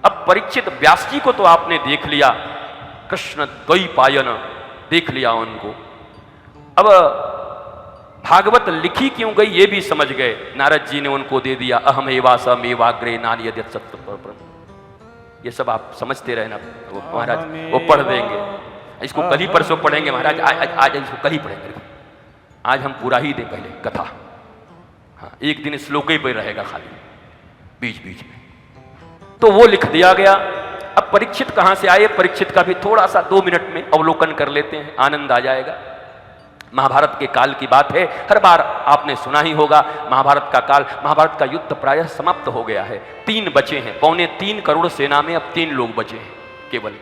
अब परीक्षित व्यास जी को तो आपने देख लिया, कृष्ण द्वैपायन देख लिया उनको। अब भागवत लिखी क्यों गई ये भी समझ गए। नारद जी ने उनको दे दिया अहम एवा समेवाग्रे नानी यद्यत् सत्य परम। ये सब आप समझते रहे ना, वो महाराज वो पढ़ देंगे। इसको कल ही परसों पढ़ेंगे महाराज, आज इसको कल ही पढ़ेंगे। आज हम पूरा ही दे पहले कथा। हाँ, एक दिन श्लोक ही पे रहेगा खाली बीच बीच में। तो वो लिख दिया गया। अब परीक्षित कहां से आए, परीक्षित का भी थोड़ा सा 2 मिनट में अवलोकन कर लेते हैं, आनंद आ जाएगा। महाभारत के काल की बात है, हर बार आपने सुना ही होगा महाभारत का काल। महाभारत का युद्ध प्रायः समाप्त हो गया है, 3 बचे हैं। 3.25 करोड़ सेना में अब 3 लोग बचे हैं केवल,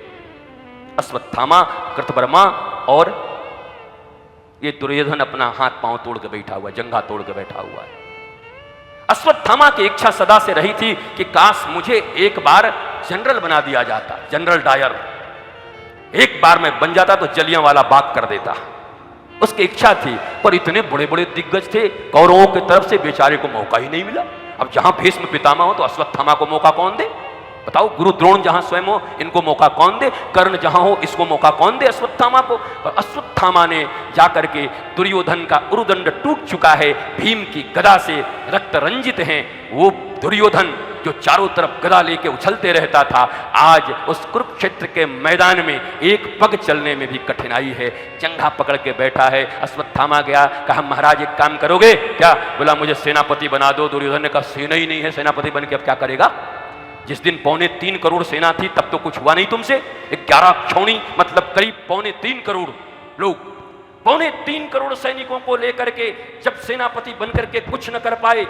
अश्वत्थामा, कृतवर्मा और ये दुर्योधन अपना हाथ पांव तोड़ के बैठा हुआ, जंघा तोड़ के बैठा हुआ है। अश्वत्थामा की इच्छा सदा से रही थी कि काश मुझे एक बार जनरल बना दिया जाता, जनरल डायर। एक बार मैं बन जाता तो जलियांवाला बाग कर देता, उसकी इच्छा थी। पर इतने बड़े बड़े दिग्गज थे कौरवों की तरफ से, बेचारे को मौका ही नहीं मिला। अब जहां भीष्म पितामह हो तो अश्वत्थामा को मौका कौन दे बताओ? गुरु द्रोण जहां स्वयं हो इनको मौका कौन दे? कर्ण जहां हो इसको मौका कौन दे अश्वत्थामा को? और अश्वत्थामा ने जाकर के, दुर्योधन का उरुदंड टूट चुका है, भीम की गदा से रक्त रंजित हैं वो दुर्योधन जो चारों तरफ गदा लेके उछलते रहता था, आज उस कुरुक्षेत्र के मैदान में एक पग चलने में भी कठिनाई है, जंघा पकड़ के बैठा है। अश्वत्थामा गया, कहा महाराज एक काम करोगे क्या? बोला मुझे सेनापति बना दो। दुर्योधन ने कहा सेना ही नहीं है, सेनापति बन के अब क्या करेगा? जिस दिन 3.25 करोड़ सेना थी तब तो कुछ हुआ नहीं तुमसे। 11 क्षौणी मतलब करीब 3.25 करोड़ लोग, 3.25 करोड़ सैनिकों को लेकर के जब सेनापति बनकर के कुछ न कर पाए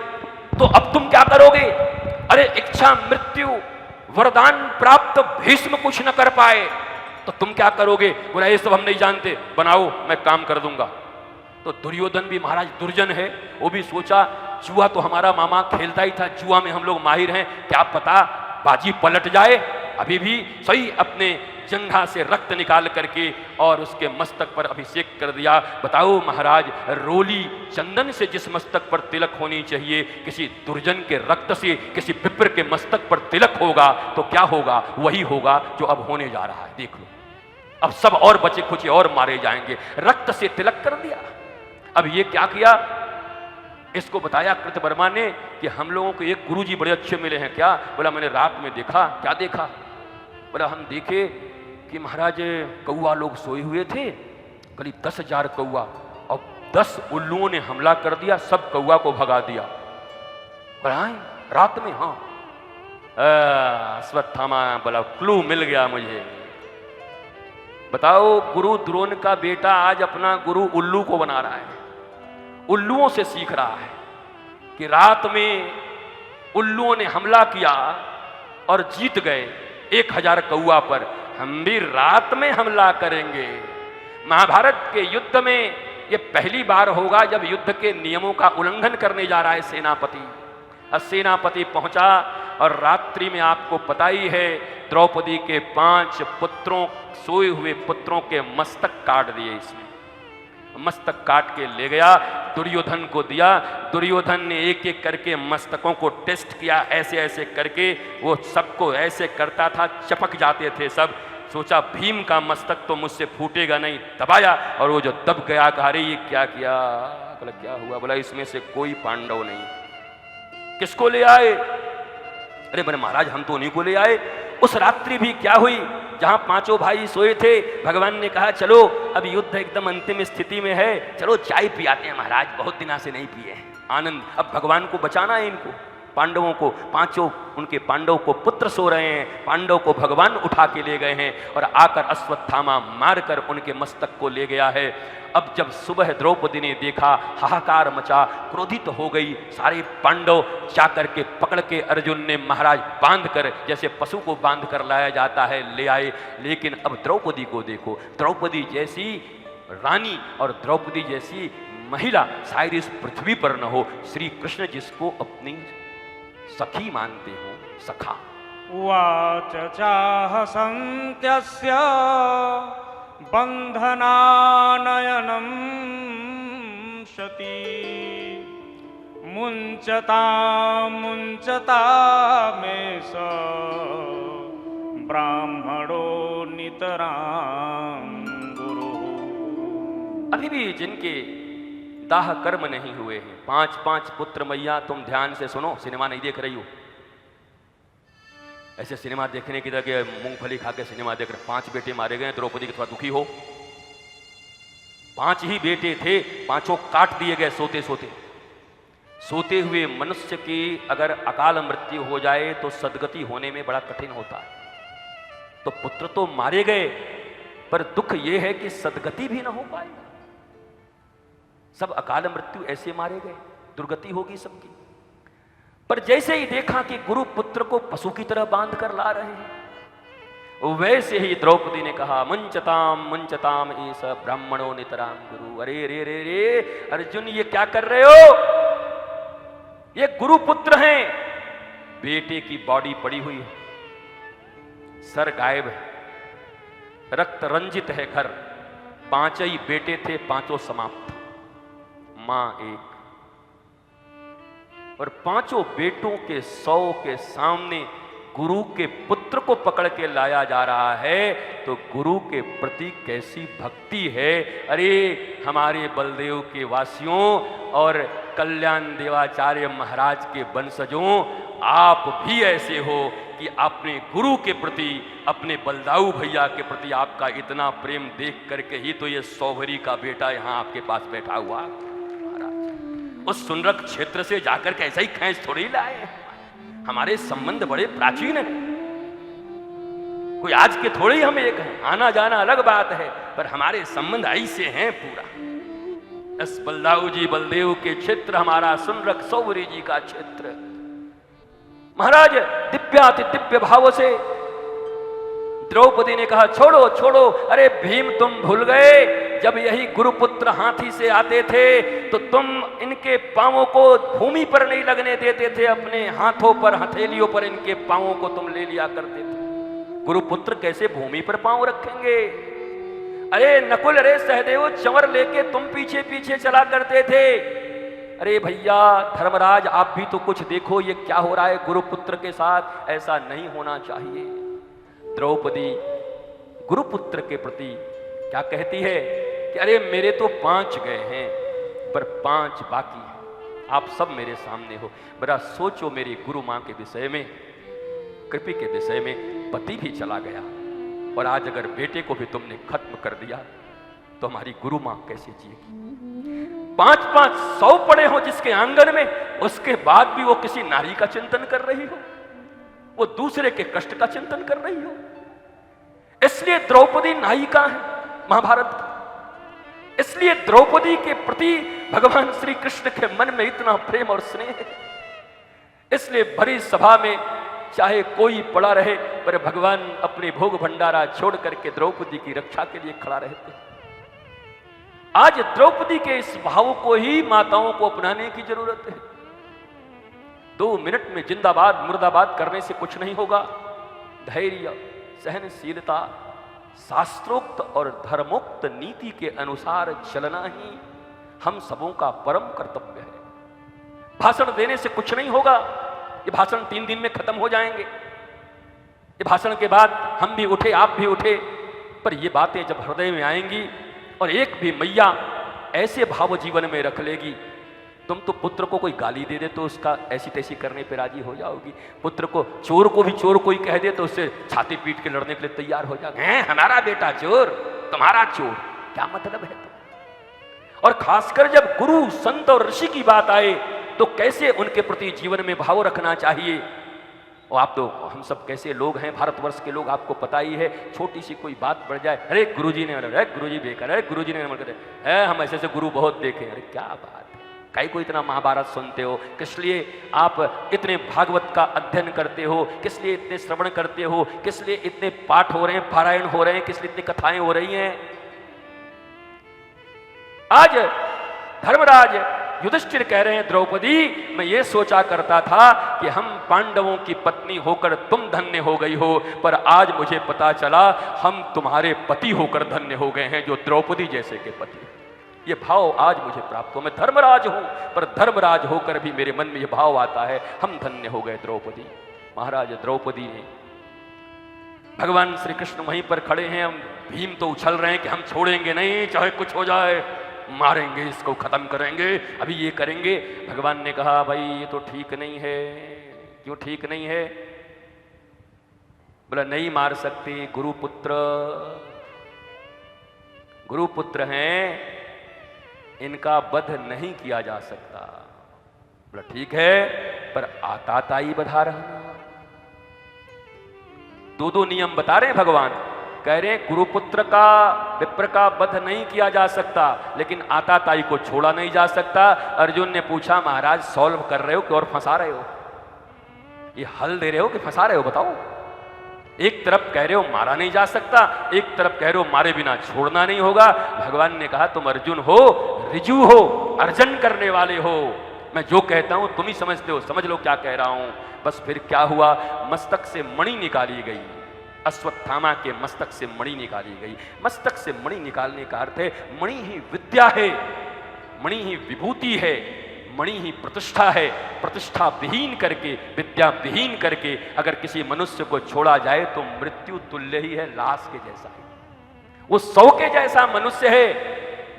तो अब तुम क्या करोगे? अरे इच्छा मृत्यु वरदान प्राप्त भीष्म कुछ न कर पाए तो तुम क्या करोगे? बोला ये सब हम नहीं जानते, बनाओ मैं काम कर दूंगा। तो दुर्योधन भी महाराज दुर्जन है, वो भी सोचा जुआ तो हमारा मामा खेलता ही था, जुआ में हम लोग माहिर हैं, क्या पता बाजी पलट जाए। अभी भी सही अपने जंघा से रक्त निकाल करके और उसके मस्तक पर अभिषेक कर दिया। बताओ महाराज, रोली चंदन से जिस मस्तक पर तिलक होनी चाहिए, किसी दुर्जन के रक्त से किसी विप्र के मस्तक पर तिलक होगा तो क्या होगा? वही होगा जो अब होने जा रहा है। देख लो, अब सब और बचे खुचे और मारे जाएंगे। रक्त से तिलक कर दिया। अब ये क्या किया? इसको बताया कृतवर्मा ने कि हम लोगों को एक गुरुजी बड़े अच्छे मिले हैं। क्या? बोला मैंने रात में देखा। क्या देखा? बोला हम देखे कि महाराज कौआ लोग सोए हुए थे, करीब 10,000 कौआ, और 10 उल्लुओं ने हमला कर दिया, सब कौआ को भगा दिया। बोला रात में? हाँ। अश्वत्थामा बोला क्लू मिल गया मुझे। बताओ, गुरु द्रोण का बेटा आज अपना गुरु उल्लू को बना रहा है, उल्लुओं से सीख रहा है कि रात में उल्लुओं ने हमला किया और जीत गए 1000 कौआ पर, हम भी रात में हमला करेंगे। महाभारत के युद्ध में यह पहली बार होगा जब युद्ध के नियमों का उल्लंघन करने जा रहा है सेनापति। सेनापति पहुंचा और रात्रि में आपको पता ही है द्रौपदी के 5 पुत्रों, सोए हुए पुत्रों के मस्तक काट दिए। इसमें मस्तक काट के ले गया, दुर्योधन को दिया। दुर्योधन ने एक एक करके मस्तकों को टेस्ट किया, ऐसे ऐसे करके वो सबको ऐसे करता था, चपक जाते थे सब। सोचा भीम का मस्तक तो मुझसे फूटेगा नहीं, दबाया और वो जो दब गया, कहा अरे ये क्या किया? बोला क्या हुआ? बोला इसमें से कोई पांडव नहीं। किसको ले आए? अरे बोले महाराज हम तो उन्हीं को ले आए। उस रात्रि भी क्या हुई, जहां 5 भाई सोए थे, भगवान ने कहा चलो अब युद्ध एकदम अंतिम स्थिति में है, चलो चाय पियाते हैं महाराज, बहुत दिनों से नहीं पिए। आनंद, अब भगवान को बचाना है इनको, पांडवों को। 5 उनके पांडव को पुत्र सो रहे हैं, पांडव को भगवान उठा के ले गए हैं और आकर अश्वत्थामा मारकर उनके मस्तक को ले गया है। अब जब सुबह द्रौपदी ने देखा, हाहाकार मचा, क्रोधित हो गई। सारे पांडव जाकर के पकड़ के अर्जुन ने महाराज बांध कर, जैसे पशु को बांध कर लाया जाता है, ले आए। लेकिन अब द्रौपदी को देखो, द्रौपदी जैसी रानी और द्रौपदी जैसी महिला शायद इस पृथ्वी पर न हो। श्री कृष्ण जिसको अपनी सखी मानते हो, सखा। उवाच चाह संत्यस्य बंधनानयनं शती मुञ्चता मुञ्चता मे स ब्राह्मणो नितरां गुरु। अभी भी जिनके दाह कर्म नहीं हुए हैं, 5-5 पुत्र मैया, तुम ध्यान से सुनो, सिनेमा नहीं देख रही हो। ऐसे सिनेमा देखने की जगह मूंगफली खा के सिनेमा देख रहे। 5 बेटे मारे गए, द्रौपदी के थोड़ा दुखी हो। 5 ही बेटे थे, 5 काट दिए गए सोते सोते। सोते हुए मनुष्य की अगर अकाल मृत्यु हो जाए तो सदगति होने में बड़ा कठिन होता है। तो पुत्र तो मारे गए, पर दुख यह है कि सदगति भी ना हो पाएगा। सब अकाल मृत्यु ऐसे मारे गए, दुर्गति होगी सबकी। पर जैसे ही देखा कि गुरु पुत्र को पशु की तरह बांध कर ला रहे हैं, वैसे ही द्रौपदी ने कहा, मुंचताम एस ब्राह्मणो नितराम गुरु। अरे रे रे रे अर्जुन, ये क्या कर रहे हो? ये गुरु पुत्र हैं। बेटे की बॉडी पड़ी हुई है, सर गायब है, रक्त रंजित है घर। 5 ही बेटे थे, 5 समाप्त, मां एक। और 5 बेटों के 100 के सामने गुरु के पुत्र को पकड़ के लाया जा रहा है, तो गुरु के प्रति कैसी भक्ति है। अरे हमारे बलदेव के वासियों और कल्याण देवाचार्य महाराज के वंशजों, आप भी ऐसे हो कि अपने गुरु के प्रति, अपने बलदाऊ भैया के प्रति आपका इतना प्रेम देख करके ही तो ये सौभरी का बेटा यहां आपके पास बैठा हुआ महाराज। उस सुनरक क्षेत्र से जाकर के ऐसा ही खैंच थोड़ी लाए। हमारे संबंध बड़े प्राचीन हैं, कोई आज के थोड़े ही हम एक हैं। आना जाना अलग बात है, पर हमारे संबंध ऐसे हैं पूरा। इस बलदाऊ जी बलदेव के क्षेत्र हमारा सुनरक सौवरी जी का क्षेत्र। महाराज दिव्याति दिव्य भाव से द्रौपदी ने कहा, छोड़ो छोड़ो, अरे भीम तुम भूल गए जब यही गुरुपुत्र हाथी से आते थे तो तुम इनके पांवों को भूमि पर नहीं लगने देते थे, अपने हाथों पर हथेलियों पर इनके पांवों को तुम ले लिया करते थे। गुरुपुत्र कैसे भूमि पर पांव रखेंगे? अरे नकुल, अरे सहदेव, चंवर लेके तुम पीछे पीछे चला करते थे। अरे भैया धर्मराज, आप भी तो कुछ देखो, ये क्या हो रहा है गुरुपुत्र के साथ? ऐसा नहीं होना चाहिए। द्रौपदी गुरुपुत्र के प्रति क्या कहती है कि अरे मेरे तो 5 गए हैं, पर 5 बाकी हैं, आप सब मेरे सामने हो। बड़ा सोचो मेरी गुरु मां के विषय में, कृपी के विषय में। पति भी चला गया और आज अगर बेटे को भी तुमने खत्म कर दिया तो हमारी गुरु मां कैसे जिएगी? 5-5 100 पड़े हो जिसके आंगन में, उसके बाद भी वो किसी नारी का चिंतन कर रही हो, वो दूसरे के कष्ट का चिंतन कर रही हो। इसलिए द्रौपदी नायिका है महाभारत की। इसलिए द्रौपदी के प्रति भगवान श्री कृष्ण के मन में इतना प्रेम और स्नेह है। इसलिए भरी सभा में चाहे कोई पड़ा रहे, पर भगवान अपने भोग भंडारा छोड़ करके द्रौपदी की रक्षा के लिए खड़ा रहते। आज द्रौपदी के इस भाव को ही माताओं को अपनाने की जरूरत है। 2 मिनट में जिंदाबाद मुर्दाबाद करने से कुछ नहीं होगा। धैर्य, सहनशीलता, शास्त्रोक्त और धर्मोक्त नीति के अनुसार चलना ही हम सबों का परम कर्तव्य है। भाषण देने से कुछ नहीं होगा। ये भाषण 3 दिन में खत्म हो जाएंगे। ये भाषण के बाद हम भी उठे, आप भी उठे, पर ये बातें जब हृदय में आएंगी और एक भी मैया ऐसे भाव जीवन में रख लेगी, तुम तो पुत्र को कोई गाली दे दे तो उसका ऐसी तैसी करने पे राजी हो जाओगी। पुत्र को, चोर को भी चोर कोई कह दे तो उससे छाती पीट के लड़ने के लिए तैयार हो जाओगे। हैं हमारा बेटा चोर, तुम्हारा चोर, क्या मतलब है तुम? और खासकर जब गुरु संत और ऋषि की बात आए तो कैसे उनके प्रति जीवन में भाव रखना चाहिए। और आप तो, हम सब कैसे लोग हैं, भारतवर्ष के लोग, आपको पता ही है। छोटी सी कोई बात बढ़ जाए, अरे गुरुजी ने, अरे गुरुजी बेकार, अरे गुरुजी ने है, हम ऐसे ऐसे गुरु बहुत देखे। अरे क्या बात है, काहे को इतना महाभारत सुनते हो? किस लिए आप इतने भागवत का अध्ययन करते हो? किस लिए इतने श्रवण करते हो? किस लिए इतने पाठ हो रहे हैं, पारायण हो रहे हैं? किस लिए इतनी कथाएं हो रही हैं? आज धर्मराज युधिष्ठिर कह रहे हैं, द्रौपदी मैं ये सोचा करता था कि हम पांडवों की पत्नी होकर तुम धन्य हो गई हो, पर आज मुझे पता चला हम तुम्हारे पति होकर धन्य हो गए हैं, जो द्रौपदी जैसे के पति। ये भाव आज मुझे प्राप्त हो। मैं धर्मराज हूं, पर धर्मराज होकर भी मेरे मन में ये भाव आता है, हम धन्य हो गए द्रौपदी। महाराज द्रौपदी ने भगवान श्री कृष्ण वहीं पर खड़े हैं, हम भीम तो उछल रहे हैं कि हम छोड़ेंगे नहीं, चाहे कुछ हो जाए, मारेंगे इसको, खत्म करेंगे, अभी ये करेंगे। भगवान ने कहा भाई ये तो ठीक नहीं है। क्यों ठीक नहीं है? बोला नहीं मार सकते, गुरुपुत्र हैं, इनका वध नहीं किया जा सकता। बोला ठीक है, पर आताताई बधा रहना। दो नियम बता रहे हैं भगवान। कह रहे हैं गुरुपुत्र का, विप्र का वध नहीं किया जा सकता, लेकिन आताताई को छोड़ा नहीं जा सकता। अर्जुन ने पूछा महाराज सॉल्व कर रहे हो कि और फंसा रहे हो? ये हल दे रहे हो कि फंसा रहे हो? बताओ। एक तरफ कह रहे हो मारा नहीं जा सकता, एक तरफ कह रहे हो मारे बिना छोड़ना नहीं होगा। भगवान ने कहा तुम अर्जुन हो, ऋजु हो, अर्जन करने वाले हो, मैं जो कहता हूं तुम ही समझते हो, समझ लो क्या कह रहा हूं। बस फिर क्या हुआ, मस्तक से मणि निकाली गई, अश्वत्थामा के मस्तक से मणि निकाली गई। मस्तक से मणि निकालने का अर्थ है मणि ही विद्या है, मणि ही विभूति है, मणि ही प्रतिष्ठा है। प्रतिष्ठा विहीन करके, विद्या विहीन करके अगर किसी मनुष्य को छोड़ा जाए तो मृत्यु तुल्य ही है, लाश के जैसा है। वो 100 के जैसा मनुष्य है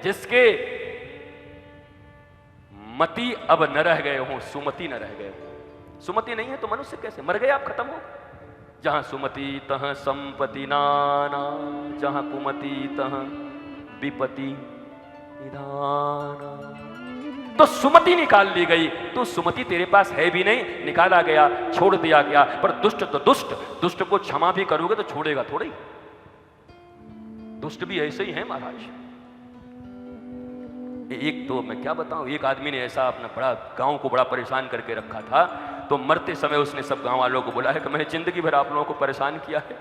जिसके मति अब न रह गए हों, सुमति न रह गए हों। सुमति नहीं है तो मनुष्य कैसे? मर गए आप, खत्म हो। जहां सुमति तह संपत्ति नाना, जहां कुमति तह विपति निदाना। तो सुमति निकाल ली गई, तो सुमति तेरे पास है भी नहीं, निकाला गया, छोड़ दिया गया। पर दुष्ट तो दुष्ट, दुष्ट को क्षमा भी करोगे तो छोड़ेगा थोड़ी। दुष्ट भी ऐसे ही है महाराज। एक तो मैं क्या बताऊं, एक आदमी ने ऐसा अपना बड़ा गांव को बड़ा परेशान करके रखा था, तो मरते समय उसने सब गांव वालों को बोला है कि मैंने जिंदगी भर आप लोगों को परेशान किया है,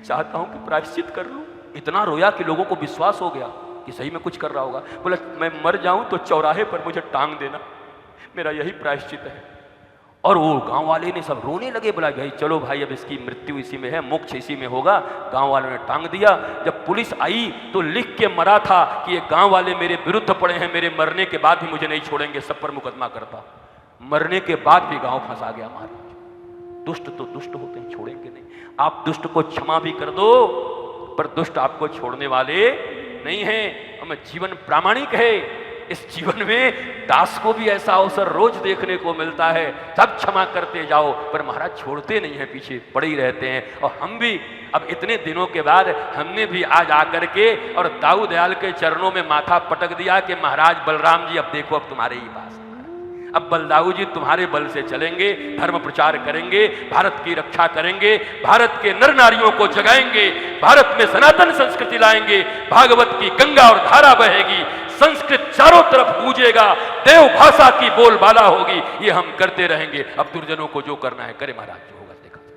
चाहता हूं कि प्रायश्चित कर लूं। इतना रोया कि लोगों को विश्वास हो गया कि सही में कुछ कर रहा होगा। बोला मैं मर जाऊं तो चौराहे पर मुझे टांग देना, मेरा यही प्रायश्चित है। और वो गांव वाले ने सब रोने लगे। बोला भाई चलो भाई, अब इसकी मृत्यु इसी में है, मोक्ष इसी में होगा। गांव वालों ने टांग दिया। जब पुलिस आई तो लिख के मरा था कि ये गांव वाले मेरे विरुद्ध पड़े हैं, मेरे मरने के बाद भी मुझे नहीं छोड़ेंगे, सब पर मुकदमा करता। मरने के बाद भी गांव फंसा गया महाराज। दुष्ट तो दुष्ट होते हैं, छोड़ेंगे नहीं। आप दुष्ट को क्षमा भी कर दो, पर दुष्ट आपको छोड़ने वाले नहीं हैं। हमें जीवन प्रामाणिक है। इस जीवन में दास को भी ऐसा अवसर रोज देखने को मिलता है, सब क्षमा करते जाओ, पर महाराज छोड़ते नहीं हैं, पीछे पड़े ही रहते हैं। और हम भी अब इतने दिनों के बाद हमने भी आज आकर के और दाऊ दयाल के चरणों में माथा पटक दिया कि महाराज बलराम जी अब देखो, अब तुम्हारे ही पास, अब बलदाऊ जी तुम्हारे बल से चलेंगे, धर्म प्रचार करेंगे, भारत की रक्षा करेंगे, भारत के नर नारियों को जगाएंगे, भारत में सनातन संस्कृति लाएंगे, भागवत की गंगा और धारा बहेगी, संस्कृत चारों तरफ गूंजेगा, देव भाषा की बोलबाला होगी। ये हम करते रहेंगे। अब दुर्जनों को जो करना है करे महाराज।